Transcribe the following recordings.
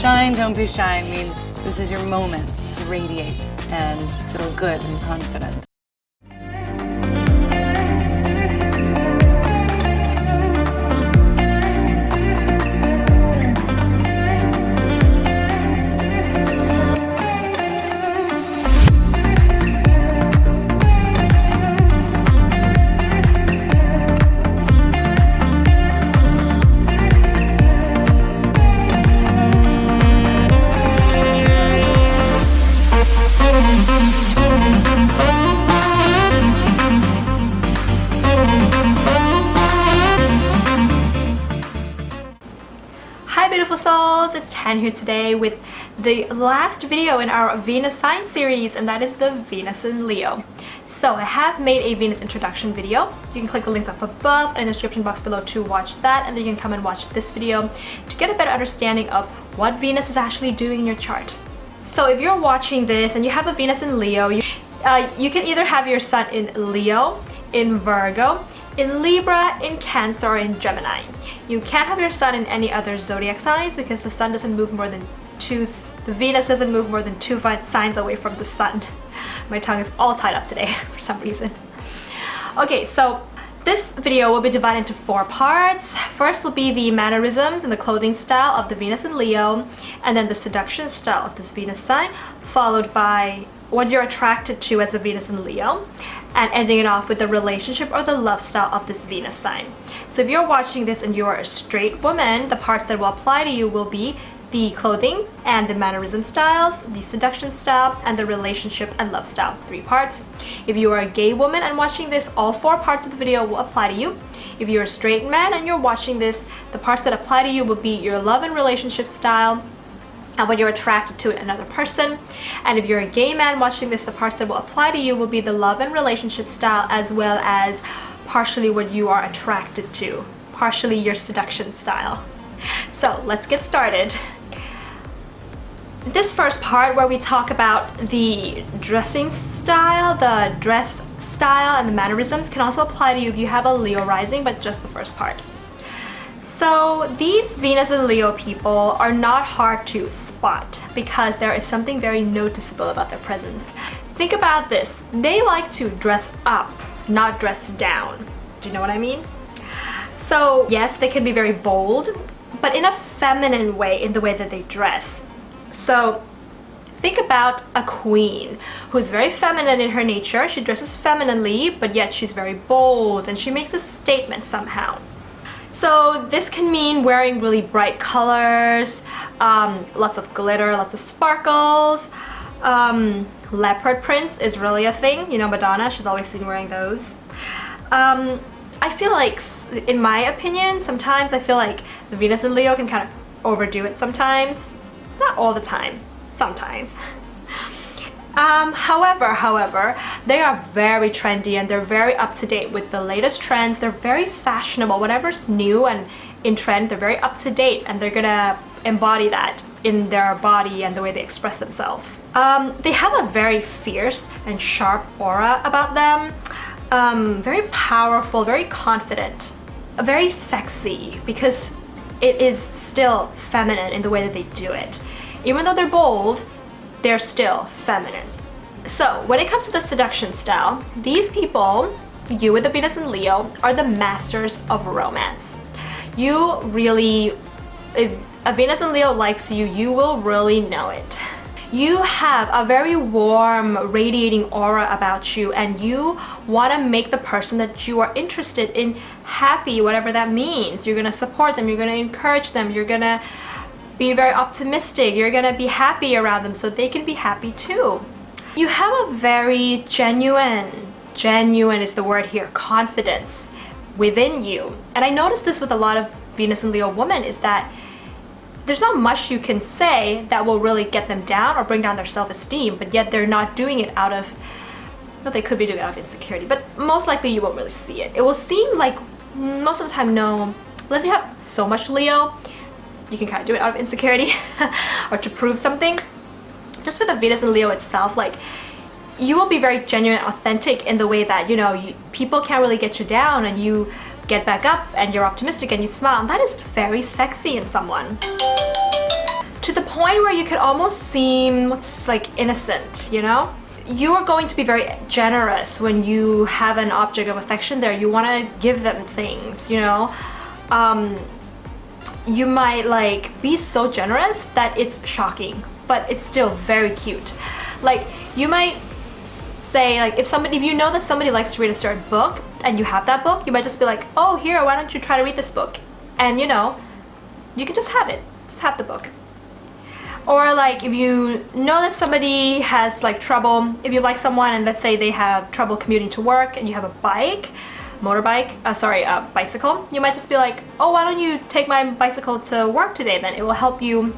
Shine, don't be shy means this is your moment to radiate and feel good and confident. Hi beautiful souls, it's Tan here today with the last video in our Venus sign series, and that is the Venus in Leo. So I have made a Venus introduction video. You can click the links up above and in the description box below to watch that, and then you can come and watch this video to get a better understanding of what Venus is actually doing in your chart. So if you're watching this and you have a Venus in Leo, you can either have your sun in Leo, in Virgo, in Libra, in Cancer, or in Gemini. You can't have your sun in any other zodiac signs because the sun doesn't move more than the Venus doesn't move more than 2 signs away from the sun. My tongue is all tied up today for some reason. Okay, so this video will be divided into 4 parts. First will be the mannerisms and the clothing style of the Venus in Leo, and then the seduction style of this Venus sign, followed by what you're attracted to as a Venus in Leo, and ending it off with the relationship or the love style of this Venus sign. So if you're watching this and you're a straight woman, the parts that will apply to you will be the clothing and the mannerism styles, the seduction style, and the relationship and love style. 3 parts. If you are a gay woman and watching this, all 4 parts of the video will apply to you. If you're a straight man and you're watching this, the parts that apply to you will be your love and relationship style, and when you're attracted to another person. And if you're a gay man watching this, the parts that will apply to you will be the love and relationship style, as well as partially what you are attracted to, partially your seduction style. So let's get started. This first part, where we talk about the dressing style, the dress style, and the mannerisms, can also apply to you if you have a Leo rising, but just the first part. So these Venus and Leo people are not hard to spot because there is something very noticeable about their presence. Think about this. They like to dress up, not dress down. Do you know what I mean? So yes, they can be very bold, but in a feminine way, in the way that they dress. So think about a queen who's very feminine in her nature. She dresses femininely, but yet she's very bold and she makes a statement somehow. So this can mean wearing really bright colors, lots of glitter, lots of sparkles. Leopard prints is really a thing. You know, Madonna, she's always seen wearing those. I feel like, in my opinion, sometimes I feel like the Venus in Leo can kind of overdo it sometimes. Not all the time, sometimes. However, they are very trendy and they're very up to date with the latest trends. They're very fashionable. Whatever's new and in trend, they're very up to date, and they're gonna embody that in their body and the way they express themselves. They have a very fierce and sharp aura about them. Very powerful, very confident, very sexy, because it is still feminine in the way that they do it. Even though they're bold, they're still feminine. So when it comes to the seduction style, these people, you with the Venus and Leo, are the masters of romance. You really, if a Venus and Leo likes you, you will really know it. You have a very warm, radiating aura about you, and you want to make the person that you are interested in happy, whatever that means. You're going to support them, you're going to encourage them, you're going to be very optimistic, you're gonna be happy around them so they can be happy too. You have a very genuine is the word here, confidence within you. And I noticed this with a lot of Venus and Leo women, is that there's not much you can say that will really get them down or bring down their self-esteem, but yet they're not doing it out of, well, they could be doing it out of insecurity, but most likely you won't really see it. It will seem like most of the time, no, unless you have so much Leo, you can kind of do it out of insecurity or to prove something. Just with the Venus and Leo itself, like, you will be very genuine, authentic in the way that, you know, people can't really get you down, and you get back up and you're optimistic and you smile, and that is very sexy in someone. To the point point where you could almost seem like innocent, you know? You are going to be very generous when you have an object of affection there. You want to give them things, you know? You might like be so generous that it's shocking, but it's still very cute. Like you might say, like if you know that somebody likes to read a certain book and you have that book, you might just be like, oh, here, why don't you try to read this book? And you know, you can just have it, just have the book. Or like if you know that somebody has like trouble, if you like someone and let's say they have trouble commuting to work and you have a bicycle, you might just be like, oh, why don't you take my bicycle to work today, then it will help you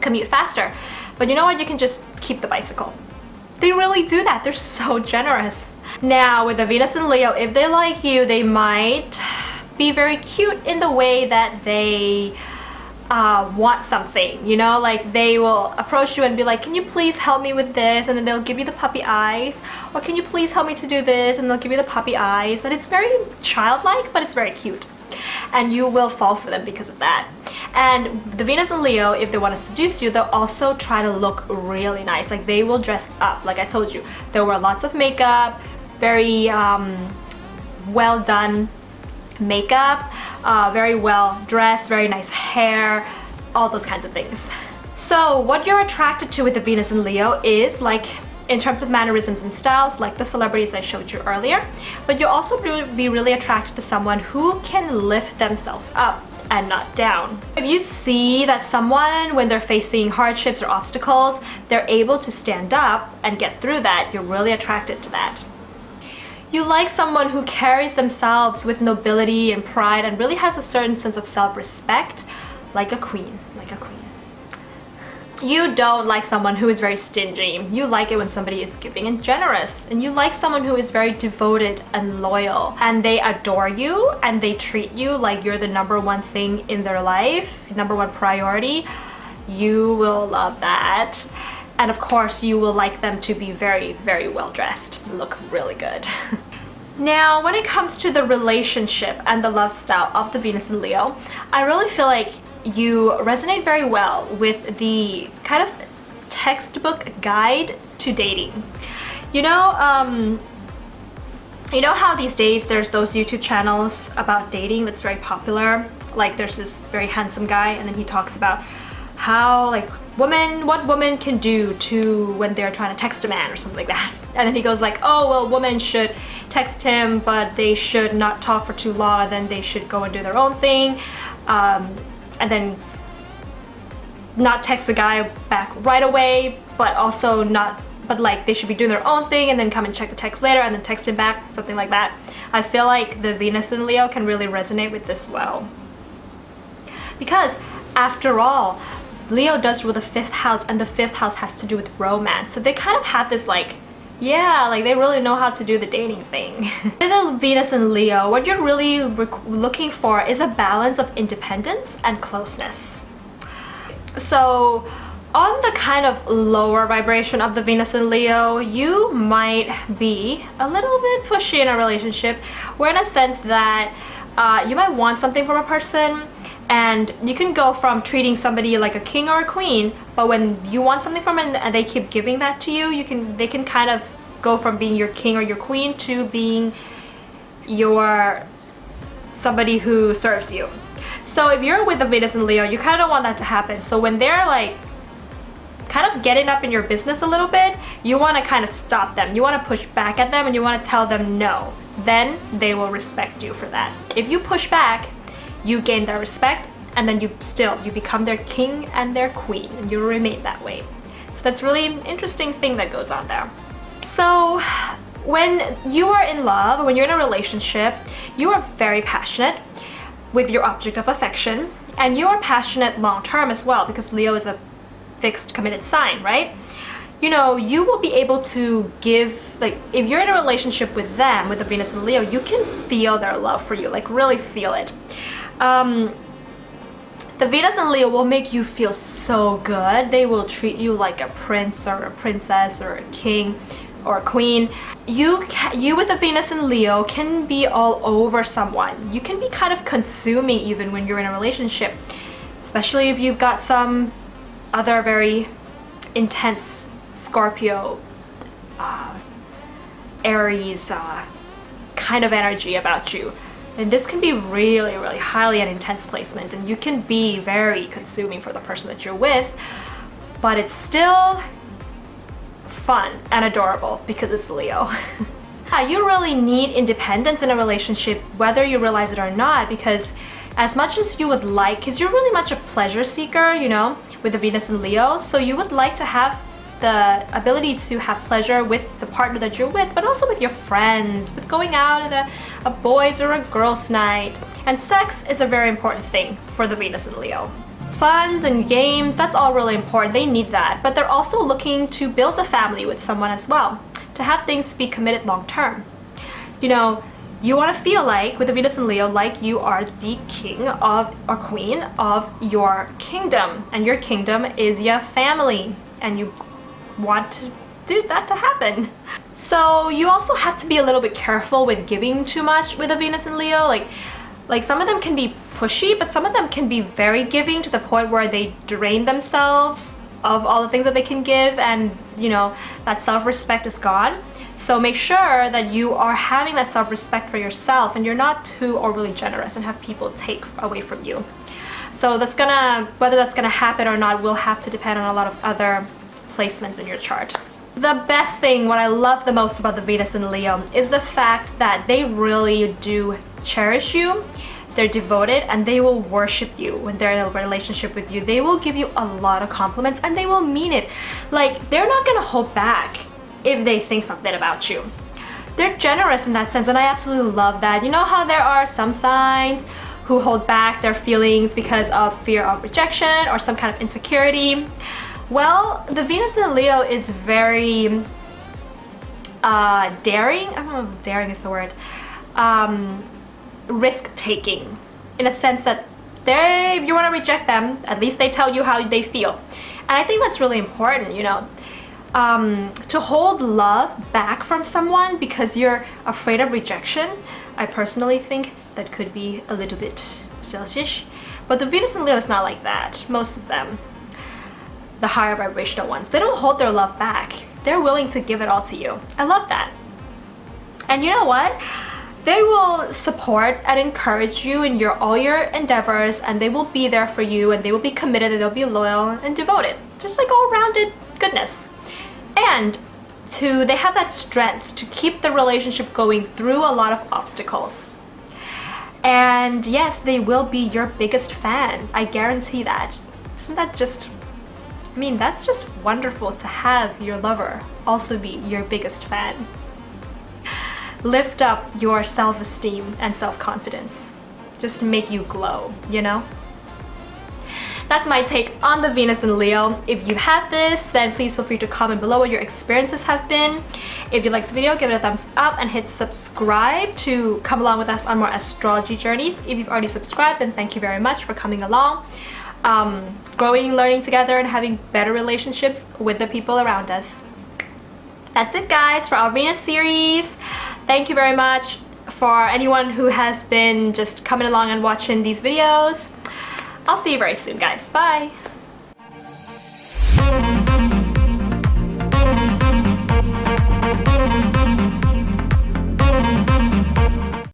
commute faster. But you know what, you can just keep the bicycle. They really do that, they're so generous. Now with the Venus and Leo, if they like you, they might be very cute in the way that they want something, you know, like they will approach you and be like, can you please help me with this, and then they'll give you the puppy eyes, or can you please help me to do this, and they'll give you the puppy eyes, and it's very childlike, but it's very cute, and you will fall for them because of that. And the Venus and Leo, if they want to seduce you, they'll also try to look really nice, like they will dress up, like I told you, they'll wear lots of makeup, very well done makeup, very well dressed, very nice hair, all those kinds of things. So what you're attracted to with the Venus and Leo is like in terms of mannerisms and styles, like the celebrities I showed you earlier, but you'll also be really attracted to someone who can lift themselves up and not down. If you see that someone, when they're facing hardships or obstacles, they're able to stand up and get through that, you're really attracted to that. You like someone who carries themselves with nobility and pride and really has a certain sense of self-respect, like a queen, like a queen. You don't like someone who is very stingy. You like it when somebody is giving and generous. And you like someone who is very devoted and loyal. And they adore you and they treat you like you're the number one thing in their life, number one priority. You will love that. And of course, you will like them to be very, very well dressed, look really good. Now, when it comes to the relationship and the love style of the Venus and Leo, I really feel like you resonate very well with the kind of textbook guide to dating. You know how these days there's those YouTube channels about dating that's very popular? Like there's this very handsome guy and then he talks about how like what women can do to when they're trying to text a man or something like that. And then he goes like, oh well, women should text him but they should not talk for too long, and then they should go and do their own thing, and then not text the guy back right away, but also not, but like they should be doing their own thing and then come and check the text later and then text him back, something like that. I feel like the Venus and Leo can really resonate with this well, because after all, Leo does rule the 5th house, and the 5th house has to do with romance. So they kind of have this like, yeah, like they really know how to do the dating thing. With the Venus and Leo, what you're really looking for is a balance of independence and closeness. So on the kind of lower vibration of the Venus and Leo, you might be a little bit pushy in a relationship, where in a sense that you might want something from a person, and you can go from treating somebody like a king or a queen, but when you want something from them and they keep giving that to you, they can kind of go from being your king or your queen to being your somebody who serves you. So if you're with the Venus and Leo, you kind of don't want that to happen. So when they're like kind of getting up in your business a little bit, you want to kind of stop them. You want to push back at them and you want to tell them no. Then they will respect you for that. If you push back, you gain their respect, and then you become their king and their queen, and you remain that way. So that's really an interesting thing that goes on there. So when you are in love, when you're in a relationship, you are very passionate with your object of affection, and you are passionate long term as well, because Leo is a fixed committed sign, right? You know, you will be able to give, like if you're in a relationship with them, with the Venus and Leo, you can feel their love for you, like really feel it. The Venus and Leo will make you feel so good. They will treat you like a prince or a princess or a king or a queen. You with the Venus and Leo can be all over someone. You can be kind of consuming even when you're in a relationship, especially if you've got some other very intense Scorpio, Aries kind of energy about you. And this can be really, really highly an intense placement, and you can be very consuming for the person that you're with, but it's still fun and adorable because it's Leo. You really need independence in a relationship, whether you realize it or not, because as much as you would like, because you're really much a pleasure seeker, you know, with the Venus in Leo, so you would like to have the ability to have pleasure with the partner that you're with, but also with your friends, with going out at a boys or a girls night. And sex is a very important thing for the Venus in Leo. Funs and games, that's all really important. They need that, but they're also looking to build a family with someone as well, to have things be committed long term. You know, you want to feel like, with the Venus in Leo, like you are the king of or queen of your kingdom, and your kingdom is your family, and you want to do that to happen. So you also have to be a little bit careful with giving too much with a Venus in Leo. Like some of them can be pushy, but some of them can be very giving to the point where they drain themselves of all the things that they can give, and you know, that self-respect is gone. So make sure that you are having that self-respect for yourself and you're not too overly generous and have people take away from you. So that's gonna, whether that's gonna happen or not, will have to depend on a lot of other placements in your chart. The best thing, what I love the most about the Venus in Leo, is the fact that they really do cherish you. They're devoted, and they will worship you when they're in a relationship with you. They will give you a lot of compliments, and they will mean it. Like, they're not gonna hold back if they think something about you. They're generous in that sense, and I absolutely love that. You know how there are some signs who hold back their feelings because of fear of rejection or some kind of insecurity? Well, the Venus in Leo is very daring. I don't know if daring is the word. Risk-taking, in a sense that if you want to reject them, at least they tell you how they feel. And I think that's really important, you know. To hold love back from someone because you're afraid of rejection, I personally think that could be a little bit selfish. But the Venus in Leo is not like that. Most of them, the higher vibrational ones, they don't hold their love back. They're willing to give it all to you. I love that. And you know what? They will support and encourage you in all your endeavors, and they will be there for you, and they will be committed, and they'll be loyal and devoted. Just like all-rounded goodness. And they have that strength to keep the relationship going through a lot of obstacles. And yes, they will be your biggest fan. I guarantee that. Isn't that just, I mean, that's just wonderful to have your lover also be your biggest fan. Lift up your self-esteem and self-confidence. Just make you glow, you know? That's my take on the Venus in Leo. If you have this, then please feel free to comment below what your experiences have been. If you liked this video, give it a thumbs up and hit subscribe to come along with us on more astrology journeys. If you've already subscribed, then thank you very much for coming along. Growing, learning together, and having better relationships with the people around us. That's it, guys, for our Venus series. Thank you very much for anyone who has been just coming along and watching these videos. I'll see you very soon, guys. Bye.